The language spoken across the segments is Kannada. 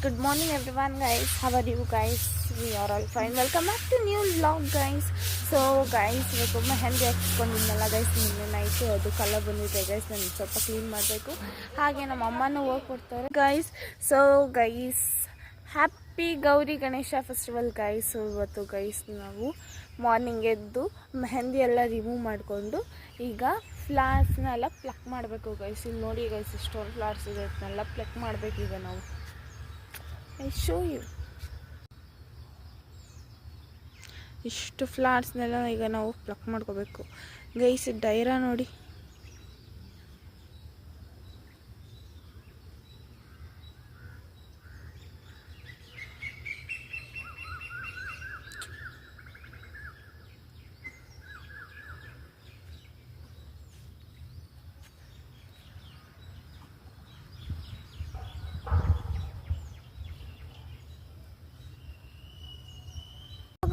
Good morning everyone guys. How are you guys? We are all fine. Welcome back to new vlog guys. So guys, ಇವತ್ತು ಮೆಹಂದಿ ಹಾಕ್ಸ್ಕೊಂಡಿದ್ನಲ್ಲ ಗೈಸ್, ನಿನ್ನೆ ನೈಟು ಅದು ಕಲರ್ ಬಂದಿದೆ ಗೈಸ್. ನಾನು ಸ್ವಲ್ಪ ಕ್ಲೀನ್ ಮಾಡಬೇಕು. ಹಾಗೆ ನಮ್ಮ ಅಮ್ಮನೂ ಹೋಗ್ಕೊಡ್ತಾರೆ guys. So guys, happy Gauri Ganesha festival guys. ಇವತ್ತು ಗೈಸ್ ನಾವು ಮಾರ್ನಿಂಗ್ ಎದ್ದು ಮೆಹಂದಿ ಎಲ್ಲ ರಿಮೂವ್ ಮಾಡಿಕೊಂಡು ಈಗ ಫ್ಲವರ್ಸ್ನೆಲ್ಲ ಪ್ಲಕ್ ಮಾಡಬೇಕು ಗೈಸ್. ಇಲ್ಲಿ ನೋಡಿ ಗೈಸ್, ಇಷ್ಟೊಂದು ಫ್ಲವರ್ಸ್ ಇದೆ, ಅದನ್ನೆಲ್ಲ ಪ್ಲಕ್ ಮಾಡಬೇಕು ಈಗ ನಾವು. I show you. ಇಷ್ಟು ಫ್ಲವರ್ಸ್ನೆಲ್ಲ ಈಗ ನಾವು ಪ್ಲಕ್ ಮಾಡ್ಕೋಬೇಕು ಗೈಸ್. ಡೈರಾ ನೋಡಿ,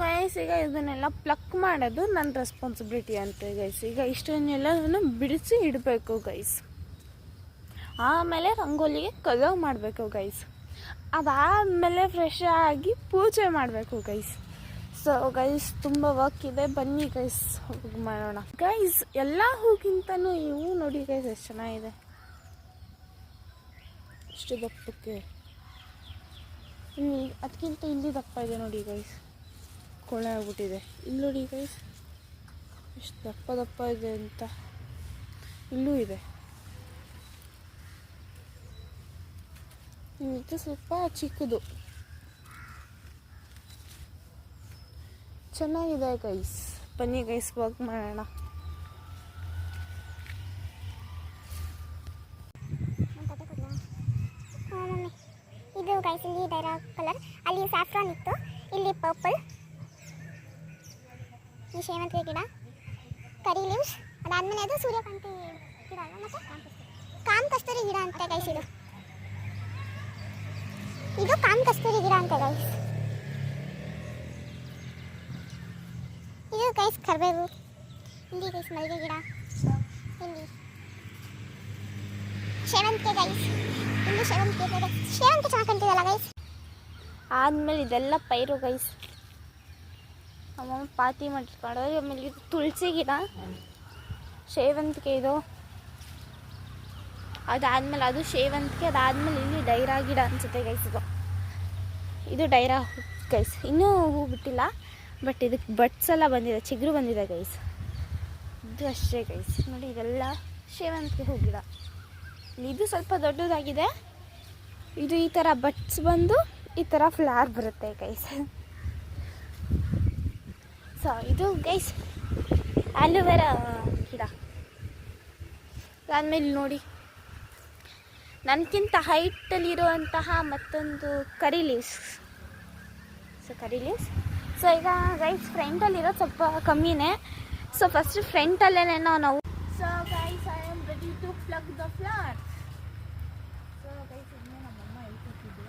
ಗೈಸ್. ಈಗ ಇದನ್ನೆಲ್ಲ ಪ್ಲಕ್ ಮಾಡೋದು ನನ್ನ ರೆಸ್ಪಾನ್ಸಿಬಿಲಿಟಿ ಅಂತ ಗೈಸ್. ಈಗ ಇಷ್ಟನ್ನೆಲ್ಲವನ್ನು ಬಿಡಿಸಿ ಇಡಬೇಕು ಗೈಸ್. ಆಮೇಲೆ ರಂಗೋಲಿಗೆ ಕಲರ್ ಮಾಡಬೇಕು ಗೈಸ್. ಅದಾದಮೇಲೆ ಫ್ರೆಶ್ ಆಗಿ ಪೂಜೆ ಮಾಡಬೇಕು ಗೈಸ್. ಸೊ ಗೈಸ್, ತುಂಬ ವರ್ಕ್ ಇದೆ, ಬನ್ನಿ ಗೈಸ್ ಹೋಗಿ ಮಾಡೋಣ ಗೈಸ್. ಎಲ್ಲ ಹೂಗಿಂತನೂ ಇವು ನೋಡಿ ಗೈಸ್, ಎಷ್ಟು ಚೆನ್ನಾಗಿದೆ. ಇಷ್ಟು ದಪ್ಪಕ್ಕೆ, ಇಲ್ಲಿ ಅದಕ್ಕಿಂತ ಇಲ್ಲಿ ದಪ್ಪ ಇದೆ ನೋಡಿ ಗೈಸ್, ಕೊಳೆ ಆಗ್ಬಿಟ್ಟಿದೆ. ಇಲ್ಲಿ ನೋಡಿ ಗೈಸ್, ಎಷ್ಟು ದಪ್ಪ ದಪ್ಪ ಇದೆ ಅಂತ. ಇಲ್ಲೂ ಇದೆ, ಇದು ಸ್ವಲ್ಪ ಚಿಕ್ಕದು, ಚೆನ್ನಾಗಿದೆ ಗೈಸ್. ಬನ್ನಿ ಗೈಸ್ ವರ್ಕ್ ಮಾಡೋಣ. ಇದು ಗೈಸ್, ಇಲ್ಲಿ ಡೈರಾ ಕಲರ್, ಅಲ್ಲಿ ಸ್ಯಾಫ್ರಾನ್ ಇತ್ತು, ಇಲ್ಲಿ ಪರ್ಪಲ್, ಈ ಸೇವಂತಿಗೆ ಗಿಡ, ಕರಿ ಲೀವ್ಸ್, ಅದಾದ್ಮೇಲೆ ಅದು ಸೂರ್ಯಕಾಂತಿ ಗಿಡ ಅಲ್ಲ, ಮತ್ತೆ ಕಾಮ್ ಕಸ್ತೂರಿ ಗಿಡ ಅಂತ ಗೈಸ್. ಇದು ಕಾಮ್ ಕಸ್ತೂರಿ ಗಿಡ ಅಂತ ಗೈಸ್. ಇದು ಗೈಸ್ ಕರಿಬೇವು, ಇಲ್ಲಿ ಗೈಸ್ ಮಲ್ಲಿಗೆ ಗಿಡ, ಇಲ್ಲಿ ಸೇವಂತಿಗೆ ಗೈಸ್, ಇಲ್ಲಿ ಸೇವಂತಿಗೆ ಚೆನ್ನಾಗಿ ಕಾಣ್ತಿದೆಯಲ್ಲ ಗೈಸ್. ಆದಮೇಲೆ ಇದೆಲ್ಲ ಪೈರು ಗೈಸ್, ಅಮ್ಮ ಪಾತಿ ಮಾಡಿಟ್ಕೊಂಡ್ರೆ. ಆಮೇಲೆ ಇದು ತುಳಸಿ ಗಿಡ, ಸೇವಂತಿಗೆ ಇದು, ಅದಾದಮೇಲೆ ಅದು ಸೇವಂತಿಗೆ, ಅದಾದಮೇಲೆ ಇಲ್ಲಿ ಡೈರಾ ಗಿಡ ಅನಿಸುತ್ತೆ ಗೈಸ್. ಇದು ಡೈರಾ ಗೈಸ್, ಇನ್ನೂ ಹೂ ಬಿಟ್ಟಿಲ್ಲ, ಬಟ್ ಇದಕ್ಕೆ ಬಡ್ಸ್ ಎಲ್ಲ ಬಂದಿದೆ, ಚಿಗುರು ಬಂದಿದೆ ಗೈಸ್. ಇದು ಅಷ್ಟೇ ಗೈಸ್. ನೋಡಿ, ಇದೆಲ್ಲ ಸೇವಂತಿಗೆ ಹೂ ಗಿಡ. ಇದು ಸ್ವಲ್ಪ ದೊಡ್ಡದಾಗಿದೆ, ಇದು ಈ ಥರ ಬಡ್ಸ್ ಬಂದು ಈ ಥರ ಫ್ಲವರ್ ಬರುತ್ತೆ ಗೈಸ್. ಸೊ ಇದು ಗೈಸ್ ಆಲೋವೆರಾ ಗಿಡ. ಅದಾದಮೇಲೆ ನೋಡಿ, ನನಗಿಂತ ಹೈಟಲ್ಲಿರುವಂತಹ ಮತ್ತೊಂದು ಕರಿ ಲೀವ್ಸ್. ಸೊ ಈಗ ಗೈಸ್ ಫ್ರಂಟಲ್ಲಿರೋದು ಸ್ವಲ್ಪ ಕಮ್ಮಿನೇ. ಸೊ ಫಸ್ಟ್ ಫ್ರಂಟಲ್ಲೇ ನಾವು. So guys, I am ready to plug the flowers. So guys, ಇನ್ನೂ ನಮ್ಮಮ್ಮ ಹೇಳ್ತಿದ್ದೆ.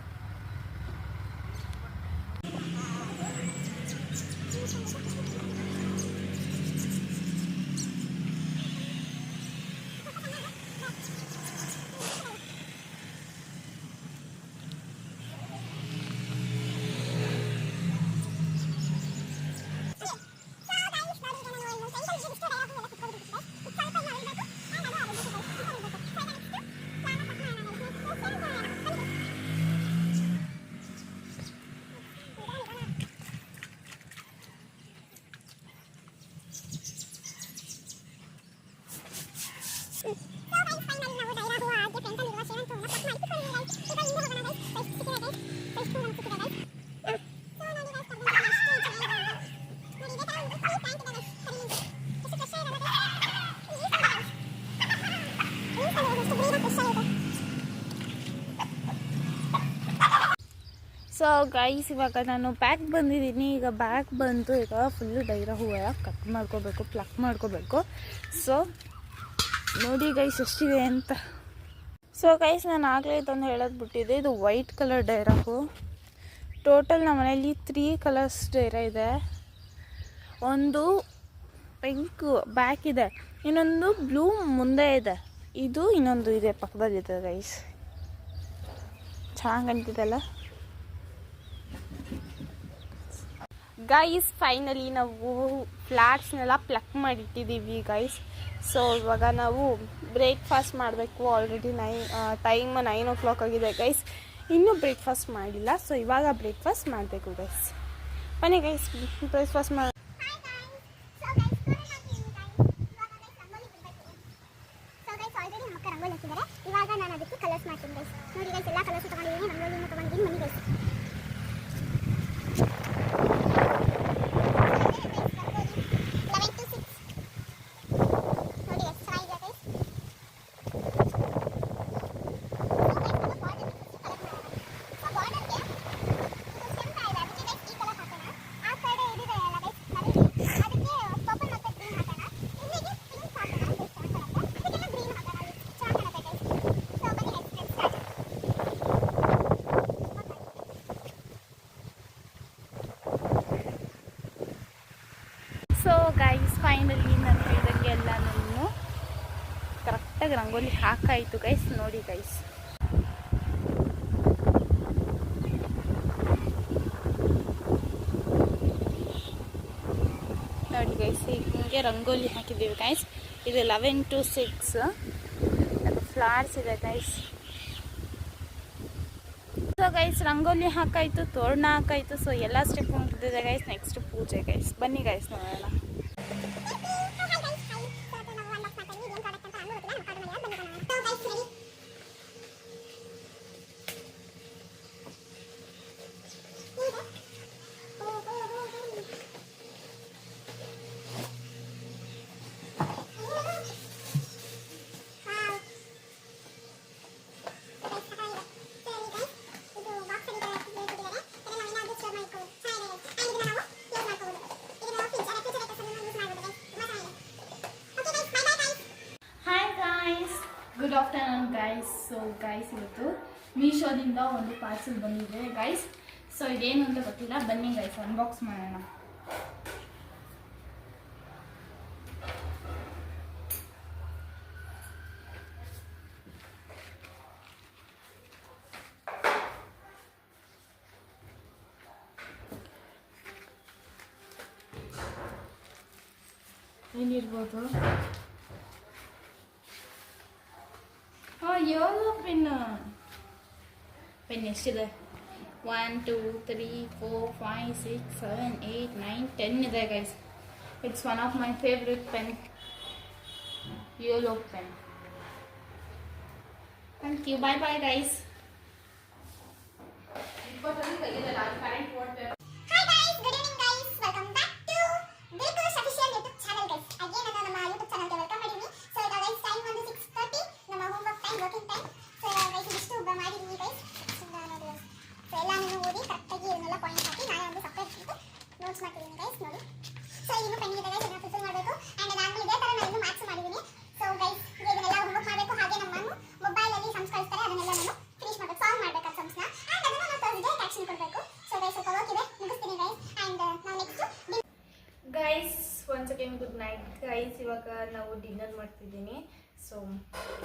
ಸೊ ಗೈಸ್, ಇವಾಗ ನಾನು ಬ್ಯಾಗ್ ಬಂದಿದ್ದೀನಿ. ಈಗ ಬ್ಯಾಗ್ ಬಂದು ಈಗ ಫುಲ್ಲು ಡೈರಾ ಹೂವೆಲ್ಲ ಕಟ್ ಮಾಡ್ಕೋಬೇಕು, ಪ್ಲಕ್ ಮಾಡ್ಕೋಬೇಕು. ಸೊ ನೋಡಿ ಗೈಸ್ ಎಷ್ಟಿದೆ ಅಂತ. ಸೊ ಗೈಸ್, ನಾನು ಆಗಲೇ ಇದೊಂದು ಹೇಳೋದು ಬಿಟ್ಟಿದ್ದೆ, ಇದು ವೈಟ್ ಕಲರ್ ಡೈರಾ ಹೂ. ಟೋಟಲ್ ನಮ್ಮ ಮನೆಯಲ್ಲಿ 3 ಕಲರ್ಸ್ ಡೈರಾ ಇದೆ. ಒಂದು ಪಿಂಕ್ ಬ್ಯಾಕ್ ಇದೆ, ಇನ್ನೊಂದು ಬ್ಲೂ ಮುಂದೆ ಇದೆ, ಇದು ಇನ್ನೊಂದು ಇದೆ ಪಕ್ಕದಲ್ಲಿದೆ ಗೈಸ್. ಚೆನ್ನಾಗಿ ಕಾಣ್ತಿದೆಲ್ಲ. ಗೈಸ್ ಫೈನಲಿ ನಾವು ಫ್ಲಾಟ್ಸ್ನೆಲ್ಲ ಪ್ಲಕ್ ಮಾಡಿಟ್ಟಿದ್ದೀವಿ ಗೈಸ್. ಸೊ ಇವಾಗ ನಾವು ಬ್ರೇಕ್ಫಾಸ್ಟ್ ಮಾಡಬೇಕು. ಆಲ್ರೆಡಿ ಟೈಮ್ 9 o'clock ಆಗಿದೆ ಗೈಸ್. ಇನ್ನೂ ಬ್ರೇಕ್ಫಾಸ್ಟ್ ಮಾಡಿಲ್ಲ. ಸೊ ಇವಾಗ ಬ್ರೇಕ್ಫಾಸ್ಟ್ ಮಾಡಬೇಕು ಗೈಸ್. ಬನ್ನಿ ಗೈಸ್ ಬ್ರೇಕ್ಫಾಸ್ಟ್ ಮಾಡಿ. ಇವಾಗ ನಾನು ಅದಕ್ಕೆ ಕಲರ್ಸ್ ಮಾಡ್ತೀನಿ ಗೈಸ್. ನೋಡಿ ಗೈಸ್, ಎಲ್ಲ ಕಲರ್ಸ್ ತಗೊಂಡಿದ್ದೀನಿ, ರಂಗೋಲಿನ ತಗೊಂಡಿದ್ದೀನಿ. ಬನ್ನಿ ಗೈಸ್. ಸೊ ಗೈಸ್ ಫೈನಲಿ ನಾನು ಹೇಳಿದಂಗೆ ಎಲ್ಲ ನಾನು ಕರೆಕ್ಟಾಗಿ ರಂಗೋಲಿ ಹಾಕಾಯಿತು ಗೈಸ್. ನೋಡಿ ಗೈಸ್, ನೋಡಿ ಗೈಸ್, ಹಿಂಗೆ ರಂಗೋಲಿ ಹಾಕಿದ್ದೀವಿ ಗೈಸ್. ಇದು 11 to 6 ಅದು ಫ್ಲವರ್ಸ್ ಇದೆ ಗೈಸ್. ಸೊ ಗೈಸ್ ರಂಗೋಲಿ ಹಾಕಾಯಿತು, ತೋರಣ ಹಾಕಾಯಿತು. ಸೊ ಎಲ್ಲ ಸ್ಟೆಪ್ ಮುಗಿದಿದೆ ಗೈಸ್. ನೆಕ್ಸ್ಟ್ ಪೂಜೆ ಗೈಸ್. ಬನ್ನಿ ಗೈಸ್ ನೋಡೋಣ. Good afternoon guys. So guys ಇವತ್ತು ಮೀಶೋದಿಂದ ಒಂದು ಪಾರ್ಸಲ್ ಬಂದಿದೆ ಗೈಸ್. ಸೊ ಇದೇನು ಅಂತ ಗೊತ್ತಿಲ್ಲ. ಬನ್ನಿ ಗೈಸ್ ಅನ್ಬಾಕ್ಸ್ ಮಾಡೋಣ. ಏನಿರ್ಬೋದು? ಯೋಲೋ ಪೆನ್ ಎಷ್ಟಿದೆ? 1 2 3 4 5 6 7 8 9 10 ಇದೆ guys. It's one of my favourite pen, YOLO pen. Thank you. Bye bye guys. Hi guys, good evening guys. Welcome back to Dilkush official YouTube channel guys. Again ನಮ್ಮ YouTube channel ಗೆ welcome ಮಾಡಿದ್ದೀನಿ. So ಈಗ guys time ಒಂದು 6:30 ನಮ್ಮ homework time, working time. So guys ಇಷ್ಟು ಮಾಡಿದ್ದೀನಿ guys. So ನೋಡಿ guys. So ಎಲ್ಲಾನು ಓದಿ ಕರೆಕ್ಟ್ ಆಗಿ ಇದನ್ನೆಲ್ಲ ಪಾಯಿಂಟ್ ಹಾಕಿ ನಾನು ಒಂದು ಸಪರೇಟ್ ನೋಟ್ಸ್ ಮಾಡ್ತಿದ್ದೀನಿ guys. ನೋಡಿ. So ಇನ್ನು ಪೆನ್ ಇದೆ guys, ಇದನ್ನ ಫಿಲ್ ಮಾಡಬೇಕು. ಅಂಡ್ ನಾನು ಇದೇ ತರ ನಾನು ಇನ್ನು ಮ್ಯಾಥ್ಸ್ ಮಾಡಿದ್ದೀನಿ. So guys ಇದನ್ನೆಲ್ಲ ಹೋಮ್ವರ್ಕ್ ಮಾಡಬೇಕು. ಹಾಗೆ ನಮ್ಮ ಮೊಬೈಲ್ ಅಲ್ಲಿ ಸಮ್ಸ್ ಕಳಿಸ್ತಾರೆ, ಅದನ್ನೆಲ್ಲ ನಾನು ಫಿನಿಶ್ ಮಾಡಬೇಕು, ಸಾಲ್ವ್ ಮಾಡಬೇಕು ಆ ಸಮ್ಸ್ನ. ಅಂಡ್ ಅದನ್ನ ನಾನು ಥರ್ಸ್ಡೇ ಆಕ್ಷನ್ ಕೊಡಬೇಕು. ಸೊ ಗೈಸ್ ಸ್ವಲ್ಪ ವರ್ಕ್ ಇದೆ, ಮುಗಿಸ್ತೀನಿ ಗೈಸ್. ಅಂಡ್ ನಾವು next guys once again good night guys. ಇವಾಗ ನಾವು ಡಿನ್ನರ್ ಮಾಡ್ತಿದ್ದೀನಿ. So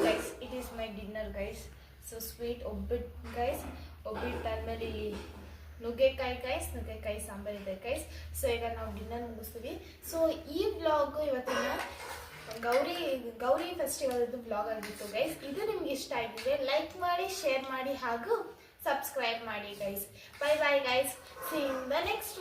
guys it is my dinner guys. So sweet obbattu guys. Obbattu ಆದಮೇಲೆ ಇಲ್ಲಿ ನುಗ್ಗೆಕಾಯಿ ಗೈಸ್, ನುಗ್ಗೆಕಾಯಿ ಸಾಂಬಾರು ಇದೆ ಗೈಸ್. ಸೊ ಈಗ ನಾವು ಡಿನ್ನರ್ ಮುಗಿಸ್ತೀವಿ. ಸೊ ಈ ವ್ಲಾಗು ಇವತ್ತಿನ ಗೌರಿ ಫೆಸ್ಟಿವಲ್ದು ವ್ಲಾಗ್ ಆಗಿತ್ತು ಗೈಸ್. ಇದು ನಿಮ್ಗೆ ಇಷ್ಟ ಆಗಿದೆ ಲೈಕ್ ಮಾಡಿ, ಶೇರ್ ಮಾಡಿ ಹಾಗೂ ಸಬ್ಸ್ಕ್ರೈಬ್ ಮಾಡಿ guys. Bye bye guys. C in the next